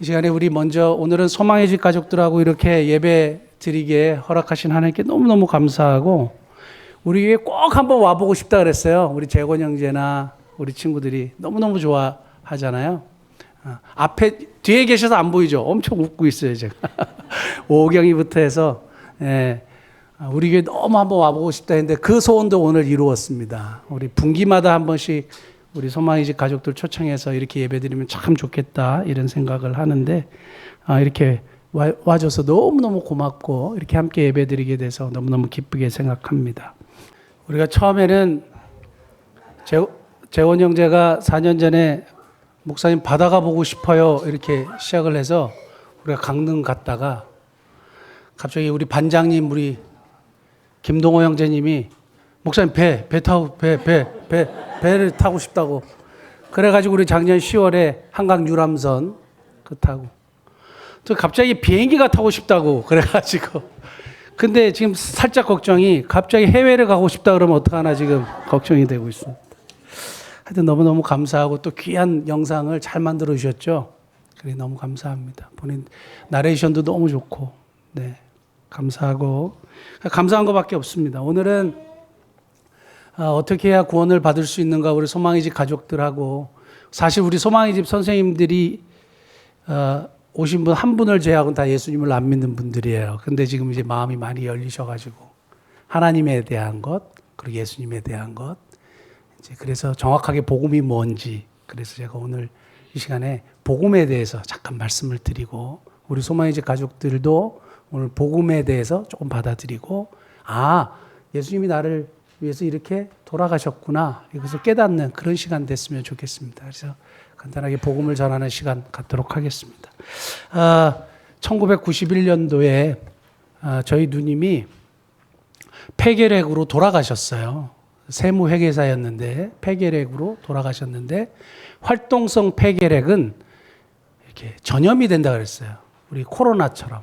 시간에 우리 먼저 오늘은 소망의 집 가족들하고 이렇게 예배 드리게 허락하신 하나님께 너무너무 감사하고 우리 교회 꼭 한번 와보고 싶다 그랬어요. 우리 재권 형제나 우리 친구들이 너무너무 좋아하잖아요. 앞에 뒤에 계셔서 안 보이죠? 엄청 웃고 있어요 제가. 오경이부터 해서 우리 교회 너무 한번 와보고 싶다 했는데 그 소원도 오늘 이루었습니다. 우리 분기마다 한 번씩 우리 소망의 집 가족들 초청해서 이렇게 예배드리면 참 좋겠다 이런 생각을 하는데 이렇게 와줘서 너무너무 고맙고 이렇게 함께 예배드리게 돼서 너무너무 기쁘게 생각합니다. 우리가 처음에는 재원 형제가 4년 전에 목사님 바다가 보고 싶어요 이렇게 시작을 해서 우리가 강릉 갔다가 갑자기 우리 반장님 우리 김동호 형제님이 목사님 배를 타고 싶다고 그래가지고 우리 작년 10월에 한강 유람선 그 타고 또 갑자기 비행기가 타고 싶다고 그래가지고 근데 지금 살짝 걱정이 갑자기 해외를 가고 싶다 그러면 어떡하나 지금 걱정이 되고 있습니다. 하여튼 너무너무 감사하고 또 귀한 영상을 잘 만들어 주셨죠. 그래 너무 감사합니다. 본인 나레이션도 너무 좋고 네 감사하고 감사한 것밖에 없습니다. 오늘은 어떻게 해야 구원을 받을 수 있는가 우리 소망의 집 가족들하고 사실 우리 소망의 집 선생님들이 오신 분 한 분을 제외하고는 다 예수님을 안 믿는 분들이에요. 근데 지금 이제 마음이 많이 열리셔가지고 하나님에 대한 것 그리고 예수님에 대한 것 이제 그래서 정확하게 복음이 뭔지 그래서 제가 오늘 이 시간에 복음에 대해서 잠깐 말씀을 드리고 우리 소망의 집 가족들도 오늘 복음에 대해서 조금 받아들이고 예수님이 나를 위해서 이렇게 돌아가셨구나 이것을 깨닫는 그런 시간 됐으면 좋겠습니다. 그래서 간단하게 복음을 전하는 시간 갖도록 하겠습니다. 1991년도에 저희 누님이 폐결핵으로 돌아가셨어요. 세무회계사였는데 폐결핵으로 돌아가셨는데 활동성 폐결핵은 이렇게 전염이 된다 그랬어요. 우리 코로나처럼.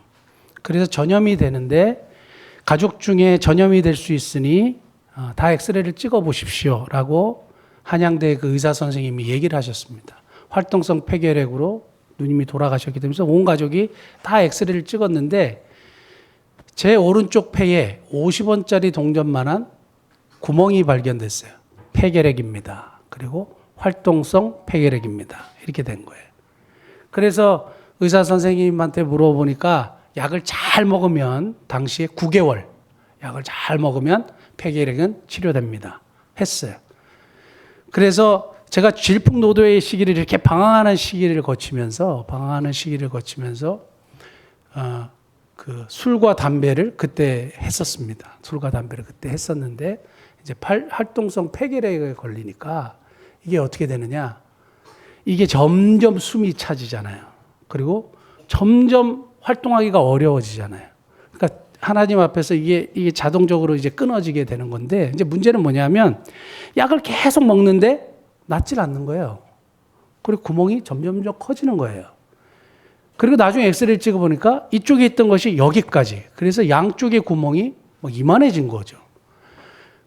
그래서 전염이 되는데 가족 중에 전염이 될 수 있으니 다 엑스레이를 찍어 보십시오라고 한양대 그 의사 선생님이 얘기를 하셨습니다. 활동성 폐결핵으로 누님이 돌아가셨기 때문에 온 가족이 다 엑스레이를 찍었는데 제 오른쪽 폐에 50원짜리 동전만한 구멍이 발견됐어요. 폐결핵입니다. 그리고 활동성 폐결핵입니다. 이렇게 된 거예요. 그래서 의사 선생님한테 물어보니까 약을 잘 먹으면 당시에 9개월 약을 잘 먹으면 폐결핵은 치료됩니다. 했어요. 그래서 제가 질풍노도의 시기를 이렇게 방황하는 시기를 거치면서 그 술과 담배를 그때 했었습니다. 술과 담배를 그때 했었는데 이제 활동성 폐결핵에 걸리니까 이게 어떻게 되느냐? 이게 점점 숨이 차지잖아요. 그리고 점점 활동하기가 어려워지잖아요. 그러니까 하나님 앞에서 이게 자동적으로 이제 끊어지게 되는 건데 이제 문제는 뭐냐면 약을 계속 먹는데 낫질 않는 거예요. 그리고 구멍이 점점 커지는 거예요. 그리고 나중에 엑스레이를 찍어보니까 이쪽에 있던 것이 여기까지. 그래서 양쪽의 구멍이 이만해진 거죠.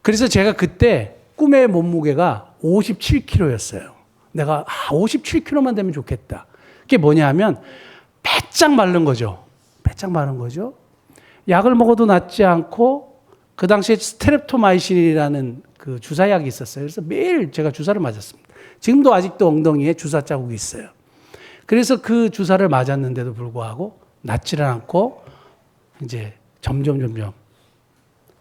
그래서 제가 그때 꿈의 몸무게가 57kg였어요. 내가 57kg만 되면 좋겠다. 그게 뭐냐 하면 빼짝 마른 거죠. 빼짝 마른 거죠. 약을 먹어도 낫지 않고 그 당시에 스트랩토마이신이라는 그 주사약이 있었어요. 그래서 매일 제가 주사를 맞았습니다. 지금도 아직도 엉덩이에 주사 자국이 있어요. 그래서 그 주사를 맞았는데도 불구하고 낫지를 않고 이제 점점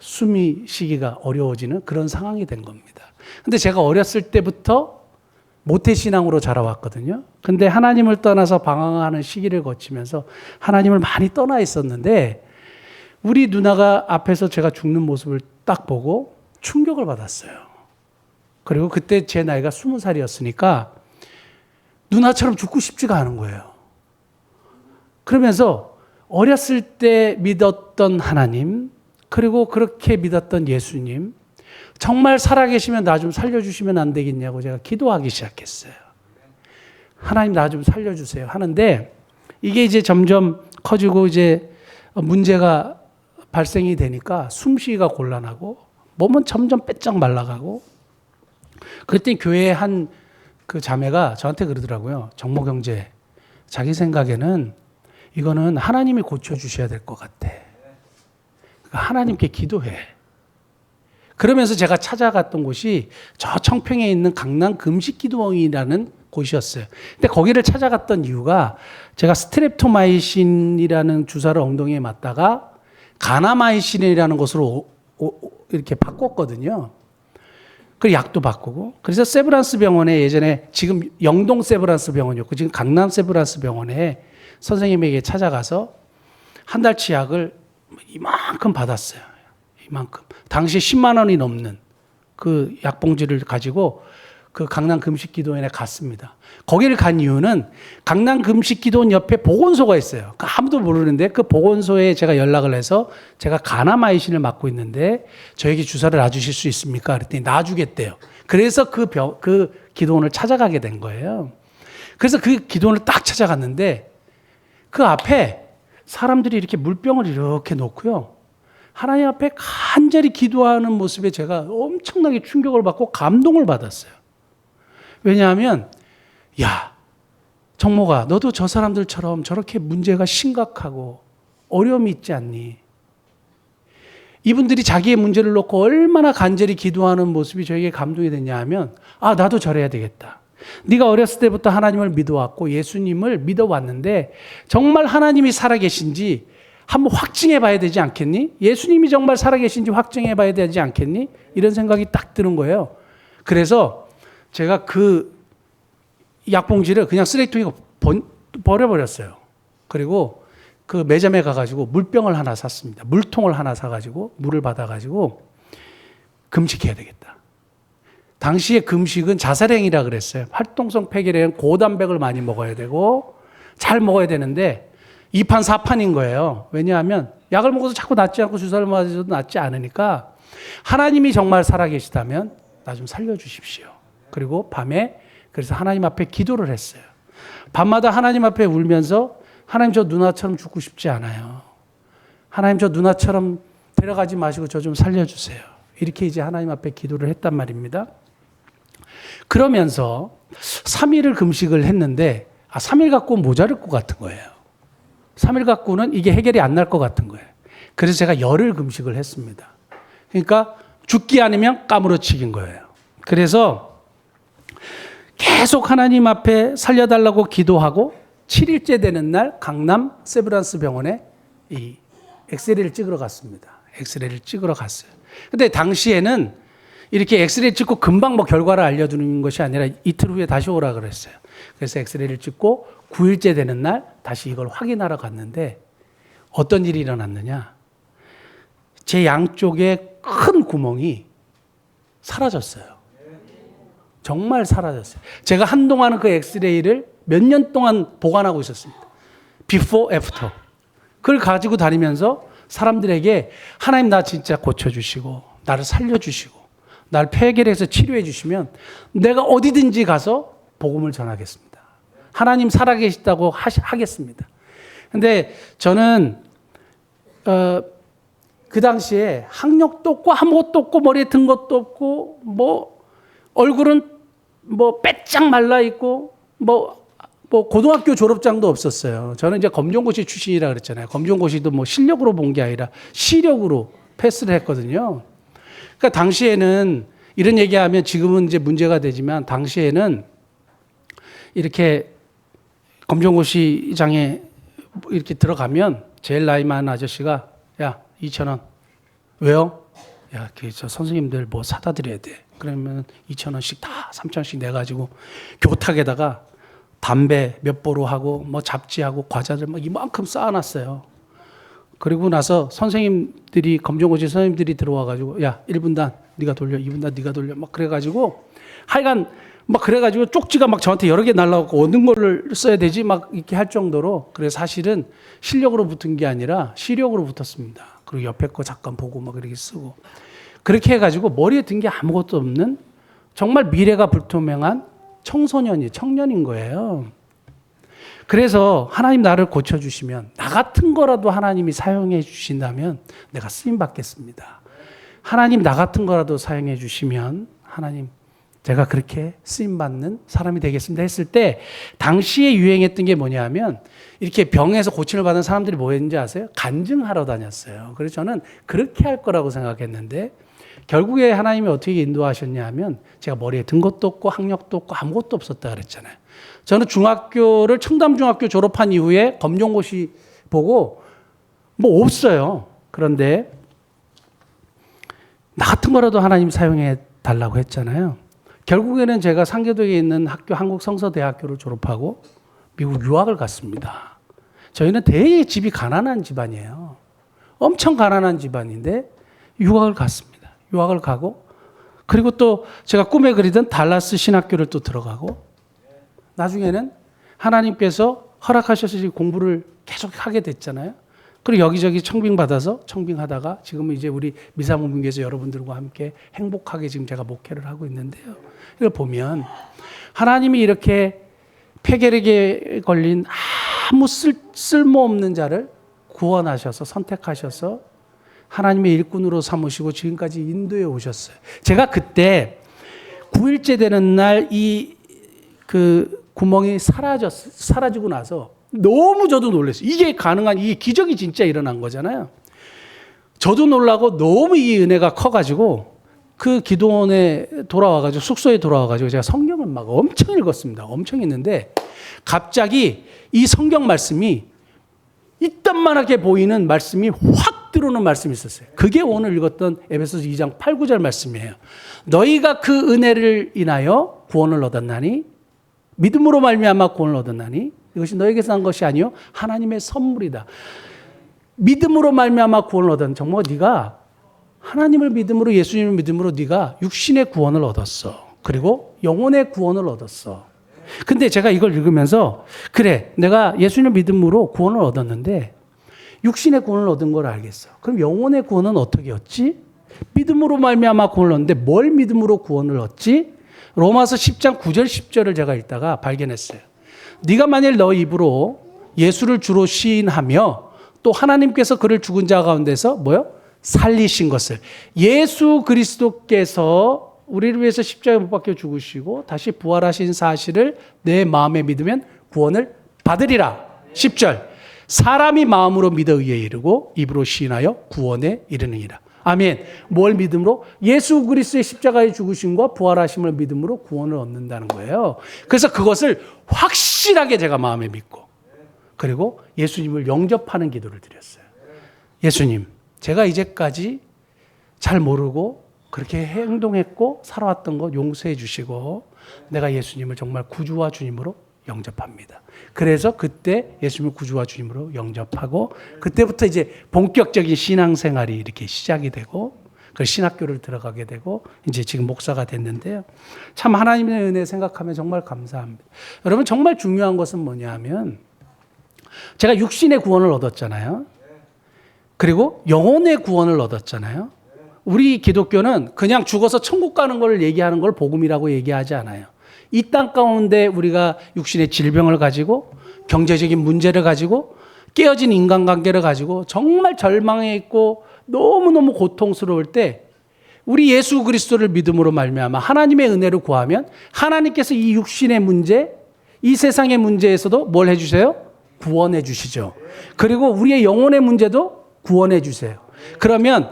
숨이 쉬기가 어려워지는 그런 상황이 된 겁니다. 근데 제가 어렸을 때부터 모태신앙으로 자라왔거든요. 근데 하나님을 떠나서 방황하는 시기를 거치면서 하나님을 많이 떠나 있었는데 우리 누나가 앞에서 제가 죽는 모습을 딱 보고 충격을 받았어요. 그리고 그때 제 나이가 20살이었으니까 누나처럼 죽고 싶지가 않은 거예요. 그러면서 어렸을 때 믿었던 하나님, 그리고 그렇게 믿었던 예수님, 정말 살아계시면 나 좀 살려주시면 안 되겠냐고 제가 기도하기 시작했어요. 하나님 나 좀 살려주세요 하는데 이게 이제 점점 커지고 이제 문제가 발생이 되니까 숨쉬기가 곤란하고 몸은 점점 빼짝 말라가고 그때 교회에 한 그 자매가 저한테 그러더라고요. 정목 형제 자기 생각에는 이거는 하나님이 고쳐주셔야 될 것 같아. 그러니까 하나님께 기도해. 그러면서 제가 찾아갔던 곳이 저 청평에 있는 강남 금식기도원이라는 곳이었어요. 근데 거기를 찾아갔던 이유가 제가 스트랩토마이신이라는 주사를 엉덩이에 맞다가 가나마이신이라는 것으로 이렇게 바꿨거든요. 그 약도 바꾸고. 그래서 세브란스 병원에 예전에 지금 영동 세브란스 병원이었고 지금 강남 세브란스 병원에 선생님에게 찾아가서 한 달치 약을 이만큼 받았어요. 이만큼. 당시 10만 원이 넘는 그 약봉지를 가지고 그 강남 금식기도원에 갔습니다. 거기를 간 이유는 강남 금식기도원 옆에 보건소가 있어요. 아무도 모르는데 그 보건소에 제가 연락을 해서 제가 가나마이신을 맞고 있는데 저에게 주사를 놔주실 수 있습니까? 그랬더니 놔주겠대요. 그래서 그 기도원을 찾아가게 된 거예요. 그래서 그 기도원을 딱 찾아갔는데 그 앞에 사람들이 이렇게 물병을 이렇게 놓고요. 하나님 앞에 간절히 기도하는 모습에 제가 엄청나게 충격을 받고 감동을 받았어요. 왜냐하면 야, 정모가 너도 저 사람들처럼 저렇게 문제가 심각하고 어려움이 있지 않니? 이분들이 자기의 문제를 놓고 얼마나 간절히 기도하는 모습이 저에게 감동이 됐냐 하면 아, 나도 저래야 되겠다. 네가 어렸을 때부터 하나님을 믿어왔고 예수님을 믿어왔는데 정말 하나님이 살아계신지 한번 확증해 봐야 되지 않겠니? 예수님이 정말 살아계신지 확증해 봐야 되지 않겠니? 이런 생각이 딱 드는 거예요. 그래서 제가 그 약봉지를 그냥 쓰레기통에 버려버렸어요. 그리고 그 매점에 가가지고 물병을 하나 샀습니다. 물통을 하나 사가지고 물을 받아가지고 금식해야 되겠다. 당시에 금식은 자살행위라 그랬어요. 활동성 폐결에는 고단백을 많이 먹어야 되고 잘 먹어야 되는데 2판 4판인 거예요. 왜냐하면 약을 먹어서 자꾸 낫지 않고 주사를 맞아도 낫지 않으니까 하나님이 정말 살아계시다면 나 좀 살려주십시오. 그리고 밤에 그래서 하나님 앞에 기도를 했어요. 밤마다 하나님 앞에 울면서 하나님 저 누나처럼 죽고 싶지 않아요. 하나님 저 누나처럼 데려가지 마시고 저 좀 살려주세요. 이렇게 이제 하나님 앞에 기도를 했단 말입니다. 그러면서 3일을 금식을 했는데 3일 갖고 모자랄 것 같은 거예요. 3일 갖고는 이게 해결이 안 날 것 같은 거예요. 그래서 제가 열흘 금식을 했습니다. 그러니까 죽기 아니면 까무러치기인 거예요. 그래서 계속 하나님 앞에 살려달라고 기도하고 7일째 되는 날 강남 세브란스 병원에 이 엑스레이를 찍으러 갔습니다. 엑스레이를 찍으러 갔어요. 근데 당시에는 이렇게 엑스레이 찍고 금방 뭐 결과를 알려주는 것이 아니라 이틀 후에 다시 오라 그랬어요. 그래서 엑스레이를 찍고 9일째 되는 날 다시 이걸 확인하러 갔는데 어떤 일이 일어났느냐. 제 양쪽에 큰 구멍이 사라졌어요. 정말 사라졌어요. 제가 한동안은 그 엑스레이를 몇 년 동안 보관하고 있었습니다. Before, after. 그걸 가지고 다니면서 사람들에게 하나님 나 진짜 고쳐주시고 나를 살려주시고 나를 폐결해서 치료해 주시면 내가 어디든지 가서 복음을 전하겠습니다. 하나님 살아계시다고 하겠습니다. 근데 저는 그 당시에 학력도 없고 아무것도 없고 머리에 든 것도 없고 뭐 얼굴은 뭐 빼짝 말라 있고 뭐 고등학교 졸업장도 없었어요. 저는 이제 검정고시 출신이라 그랬잖아요. 검정고시도 뭐 실력으로 본 게 아니라 시력으로 패스를 했거든요. 그러니까 당시에는 이런 얘기하면 지금은 이제 문제가 되지만 당시에는 이렇게 검정고시장에 이렇게 들어가면 제일 나이 많은 아저씨가 야 2,000원 왜요? 야, 저 선생님들 뭐 사다 드려야 돼. 그러면 2,000원씩 다 3,000원씩 내가지고 교탁에다가 담배 몇 보로 하고 뭐 잡지하고 과자들 막 이만큼 쌓아놨어요. 그리고 나서 선생님들이 검정고시 선생님들이 들어와가지고 야 1분단 네가 돌려 2분단 네가 돌려 막 그래가지고 하여간 막 그래가지고 쪽지가 막 저한테 여러 개 날라오고 어느 거를 써야 되지 막 이렇게 할 정도로 그래서 사실은 실력으로 붙은 게 아니라 시력으로 붙었습니다. 그리고 옆에 거 잠깐 보고 막 이렇게 쓰고 그렇게 해가지고 머리에 든 게 아무것도 없는 정말 미래가 불투명한 청년인 거예요. 그래서 하나님 나를 고쳐주시면 나 같은 거라도 하나님이 사용해 주신다면 내가 쓰임 받겠습니다. 하나님 나 같은 거라도 사용해 주시면 하나님 제가 그렇게 쓰임받는 사람이 되겠습니다 했을 때 당시에 유행했던 게 뭐냐 하면 이렇게 병에서 고침을 받은 사람들이 뭐 했는지 아세요? 간증하러 다녔어요. 그래서 저는 그렇게 할 거라고 생각했는데 결국에 하나님이 어떻게 인도하셨냐 하면 제가 머리에 든 것도 없고 학력도 없고 아무것도 없었다 그랬잖아요. 저는 중학교를 청담중학교 졸업한 이후에 검정고시 보고 뭐 없어요. 그런데 나 같은 거라도 하나님 사용해 달라고 했잖아요. 결국에는 제가 상계도에 있는 학교 한국성서대학교를 졸업하고 미국 유학을 갔습니다. 저희는 되게 집이 가난한 집안이에요. 엄청 가난한 집안인데 유학을 갔습니다. 유학을 가고 그리고 또 제가 꿈에 그리던 달라스 신학교를 또 들어가고 나중에는 하나님께서 허락하셔서 공부를 계속 하게 됐잖아요. 그리고 여기저기 청빙받아서 청빙하다가 지금은 이제 우리 미사모민교에서 여러분들과 함께 행복하게 지금 제가 목회를 하고 있는데요. 이걸 보면 하나님이 이렇게 폐결핵에 걸린 아무 쓸모없는 자를 구원하셔서 선택하셔서 하나님의 일꾼으로 삼으시고 지금까지 인도해 오셨어요. 제가 그때 9일째 되는 날 그 구멍이 사라지고 나서 너무 저도 놀랐어요. 이게 가능한, 이 기적이 진짜 일어난 거잖아요. 저도 놀라고 너무 이 은혜가 커가지고 그 기도원에 돌아와가지고 숙소에 돌아와가지고 제가 성경을 막 엄청 읽었습니다. 엄청 읽는데 갑자기 이 성경 말씀이 이딴만하게 보이는 말씀이 확 들어오는 말씀이 있었어요. 그게 오늘 읽었던 에베소서 2장 8, 9절 말씀이에요. 너희가 그 은혜를 인하여 구원을 얻었나니 믿음으로 말미암아 구원을 얻었나니 이것이 너에게서 난 것이 아니요 하나님의 선물이다. 믿음으로 말미암아 구원을 얻은 정말 네가 하나님을 믿음으로 예수님을 믿음으로 네가 육신의 구원을 얻었어. 그리고 영혼의 구원을 얻었어. 근데 제가 이걸 읽으면서 그래 내가 예수님을 믿음으로 구원을 얻었는데 육신의 구원을 얻은 걸 알겠어. 그럼 영혼의 구원은 어떻게 얻지? 믿음으로 말미암아 구원을 얻는데 뭘 믿음으로 구원을 얻지? 로마서 10장 9절 10절을 제가 읽다가 발견했어요. 네가 만일 너 입으로 예수를 주로 시인하며 또 하나님께서 그를 죽은 자 가운데서 뭐요? 살리신 것을 예수 그리스도께서 우리를 위해서 십자가에 못 박혀 죽으시고 다시 부활하신 사실을 내 마음에 믿으면 구원을 받으리라. 10절 사람이 마음으로 믿어 의에 이르고 입으로 시인하여 구원에 이르느니라. 아멘. 뭘 믿음으로? 예수 그리스도의 십자가에 죽으심과 부활하심을 믿음으로 구원을 얻는다는 거예요. 그래서 그것을 확실하게 제가 마음에 믿고 그리고 예수님을 영접하는 기도를 드렸어요. 예수님, 제가 이제까지 잘 모르고 그렇게 행동했고 살아왔던 것 용서해 주시고 내가 예수님을 정말 구주와 주님으로 영접합니다. 그래서 그때 예수님을 구주와 주님으로 영접하고 그때부터 이제 본격적인 신앙생활이 이렇게 시작이 되고 그 신학교를 들어가게 되고 이제 지금 목사가 됐는데요. 참 하나님의 은혜 생각하면 정말 감사합니다. 여러분 정말 중요한 것은 뭐냐 하면 제가 육신의 구원을 얻었잖아요. 그리고 영혼의 구원을 얻었잖아요. 우리 기독교는 그냥 죽어서 천국 가는 걸 얘기하는 걸 복음이라고 얘기하지 않아요. 이 땅 가운데 우리가 육신의 질병을 가지고 경제적인 문제를 가지고 깨어진 인간관계를 가지고 정말 절망해 있고 너무너무 고통스러울 때 우리 예수 그리스도를 믿음으로 말미암아 하나님의 은혜를 구하면 하나님께서 이 육신의 문제, 이 세상의 문제에서도 뭘 해주세요? 구원해 주시죠. 그리고 우리의 영혼의 문제도 구원해 주세요. 그러면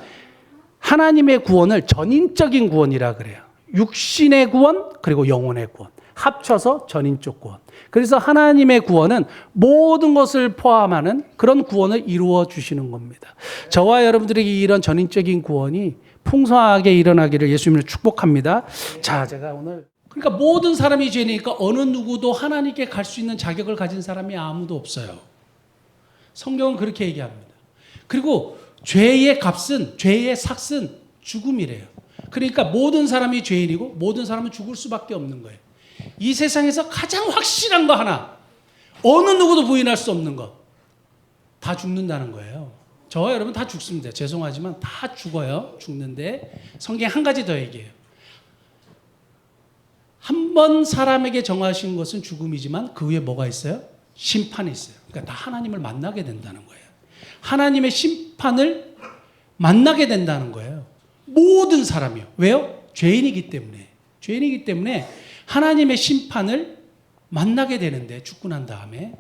하나님의 구원을 전인적인 구원이라 그래요. 육신의 구원 그리고 영혼의 구원 합쳐서 전인적 구원. 그래서 하나님의 구원은 모든 것을 포함하는 그런 구원을 이루어 주시는 겁니다. 저와 여러분들에게 이런 전인적인 구원이 풍성하게 일어나기를 예수님을 축복합니다. 자, 제가 오늘 그러니까 모든 사람이 죄니까 어느 누구도 하나님께 갈 수 있는 자격을 가진 사람이 아무도 없어요. 성경은 그렇게 얘기합니다. 그리고 죄의 값은 죄의 삭은 죽음이래요. 그러니까 모든 사람이 죄인이고 모든 사람은 죽을 수밖에 없는 거예요. 이 세상에서 가장 확실한 거 하나, 어느 누구도 부인할 수 없는 것, 다 죽는다는 거예요. 저와 여러분 다 죽습니다. 죄송하지만 다 죽어요. 죽는데 성경에 한 가지 더 얘기해요. 한 번 사람에게 정하신 것은 죽음이지만 그 위에 뭐가 있어요? 심판이 있어요. 그러니까 다 하나님을 만나게 된다는 거예요. 하나님의 심판을 만나게 된다는 거예요. 모든 사람이요. 왜요? 죄인이기 때문에. 죄인이기 때문에 하나님의 심판을 만나게 되는데, 죽고 난 다음에.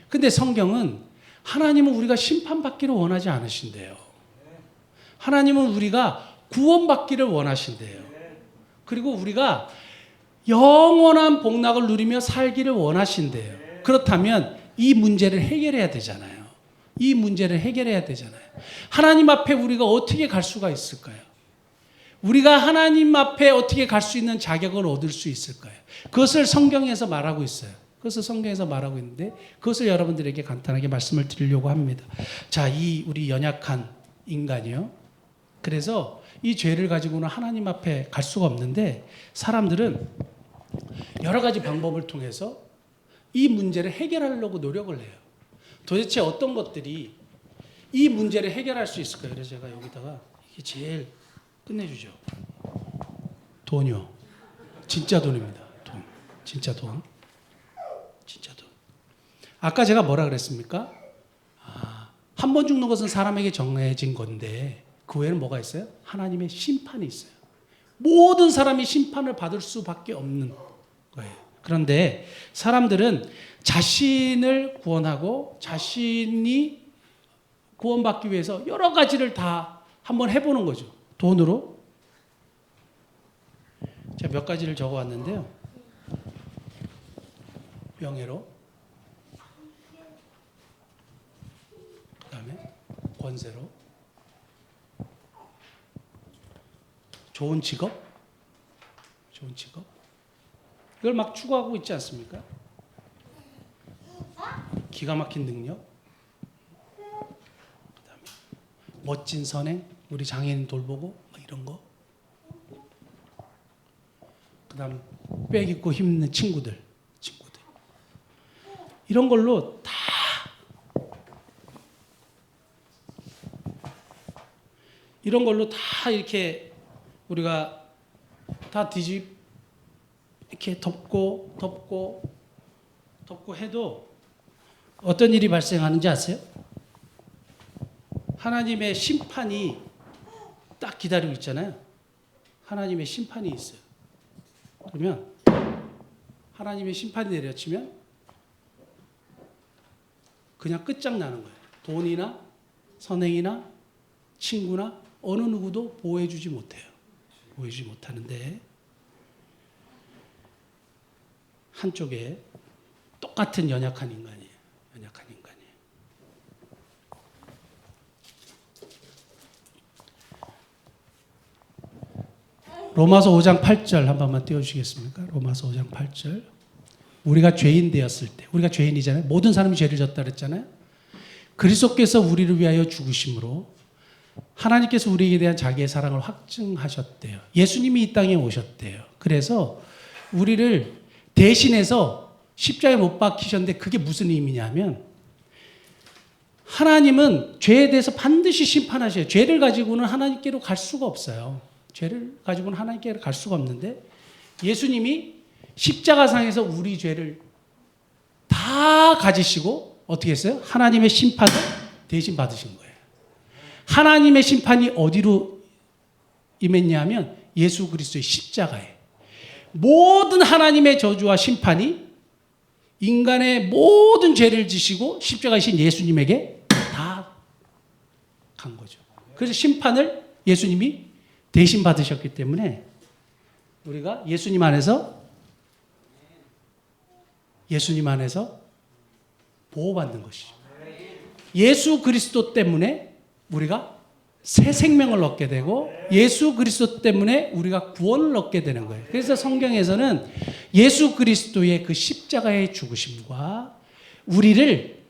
근데 성경은 하나님은 우리가 심판받기를 원하지 않으신대요. 하나님은 우리가 구원받기를 원하신대요. 그리고 우리가 영원한 복락을 누리며 살기를 원하신대요. 그렇다면 이 문제를 해결해야 되잖아요. 이 문제를 해결해야 되잖아요. 하나님 앞에 우리가 어떻게 갈 수가 있을까요? 우리가 하나님 앞에 어떻게 갈 수 있는 자격을 얻을 수 있을까요? 그것을 성경에서 말하고 있어요. 그것을 성경에서 말하고 있는데, 그것을 여러분들에게 간단하게 말씀을 드리려고 합니다. 자, 이 우리 연약한 인간이요. 그래서 이 죄를 가지고는 하나님 앞에 갈 수가 없는데, 사람들은 여러 가지 방법을 통해서 이 문제를 해결하려고 노력을 해요. 도대체 어떤 것들이 이 문제를 해결할 수 있을까요? 그래서 제가 여기다가 이게 제일 끝내주죠. 돈이요. 진짜 돈입니다. 돈. 진짜 돈. 진짜 돈. 아까 제가 뭐라 그랬습니까? 한 번 죽는 것은 사람에게 정해진 건데, 그 외에는 뭐가 있어요? 하나님의 심판이 있어요. 모든 사람이 심판을 받을 수밖에 없는 거예요. 그런데 사람들은 자신을 구원하고 자신이 구원받기 위해서 여러 가지를 다 한번 해보는 거죠. 돈으로. 제가 몇 가지를 적어왔는데요. 명예로, 그 다음에 권세로, 좋은 직업, 좋은 직업. 이걸 막 추구하고 있지 않습니까? 기가 막힌 능력, 그 다음에 멋진 선행, 우리 장애인 돌보고 뭐 이런 거. 그 다음 빽 있고 힘있는 친구들. 이런 걸로 다 이렇게 우리가 다 이렇게 덮고 해도 어떤 일이 발생하는지 아세요? 하나님의 심판이 딱 기다리고 있잖아요. 하나님의 심판이 있어요. 그러면 하나님의 심판이 내려치면 그냥 끝장나는 거예요. 돈이나 선행이나 친구나 어느 누구도 보호해주지 못해요. 보호해주지 못하는데, 한쪽에 똑같은 연약한 인간이에요. 연약한 인간이에요. 로마서 5장 8절 한 번만 띄워주시겠습니까? 로마서 5장 8절. 우리가 죄인 되었을 때, 우리가 죄인이잖아요. 모든 사람이 죄를 졌다 그랬잖아요. 그리스도께서 우리를 위하여 죽으심으로 하나님께서 우리에게 대한 자기의 사랑을 확증하셨대요. 예수님이 이 땅에 오셨대요. 그래서 우리를 대신해서 십자가에 못 박히셨는데, 그게 무슨 의미냐면, 하나님은 죄에 대해서 반드시 심판하셔요. 죄를 가지고는 하나님께로 갈 수가 없어요. 죄를 가지고는 하나님께로 갈 수가 없는데, 예수님이 십자가상에서 우리 죄를 다 가지시고 어떻게 했어요? 하나님의 심판을 대신 받으신 거예요. 하나님의 심판이 어디로 임했냐면 예수 그리스도의 십자가에. 모든 하나님의 저주와 심판이 인간의 모든 죄를 지시고 십자가이신 예수님에게 다 간 거죠. 그래서 심판을 예수님이 대신 받으셨기 때문에 우리가 예수님 안에서 보호받는 것이죠. 예수 그리스도 때문에 우리가 새 생명을 얻게 되고, 예수 그리스도 때문에 우리가 구원을 얻게 되는 거예요. 그래서 성경에서는 예수 그리스도의 그 십자가의 죽으심과 우리를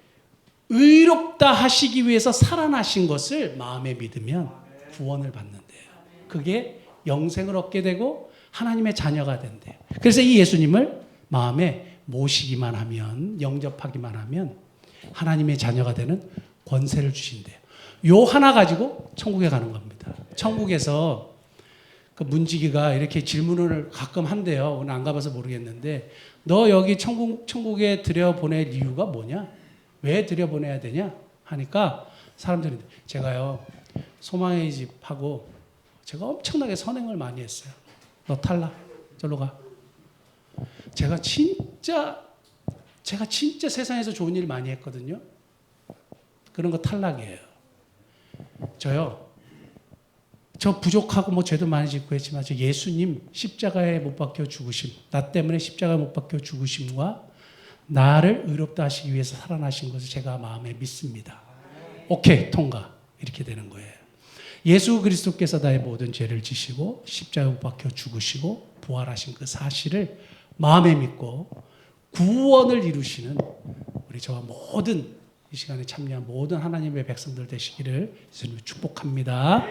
의롭다 하시기 위해서 살아나신 것을 마음에 믿으면 구원을 받는데요. 그게 영생을 얻게 되고 하나님의 자녀가 된대요. 그래서 이 예수님을 마음에 모시기만 하면, 영접하기만 하면 하나님의 자녀가 되는 권세를 주신대요. 요 하나 가지고 천국에 가는 겁니다. 천국에서 그 문지기가 이렇게 질문을 가끔 한대요. 오늘 안 가봐서 모르겠는데, 너 여기 천국에 들여보낼 이유가 뭐냐? 왜 들여보내야 되냐? 하니까 사람들이, 제가요 소망의 집하고 제가 엄청나게 선행을 많이 했어요. 너 탈락. 절로 가. 제가 진짜 세상에서 좋은 일 많이 했거든요. 그런 거 탈락이에요. 저 부족하고 뭐 죄도 많이 짓고 했지만 저 예수님 십자가에 못 박혀 죽으심, 나 때문에 십자가에 못 박혀 죽으심과 나를 의롭다 하시기 위해서 살아나신 것을 제가 마음에 믿습니다. 오케이, 통과. 이렇게 되는 거예요. 예수 그리스도께서 나의 모든 죄를 지시고 십자가에 못 박혀 죽으시고 부활하신 그 사실을 마음에 믿고 구원을 이루시는 우리 저와 모든 이 시간에 참여한 모든 하나님의 백성들 되시기를 예수님을 축복합니다.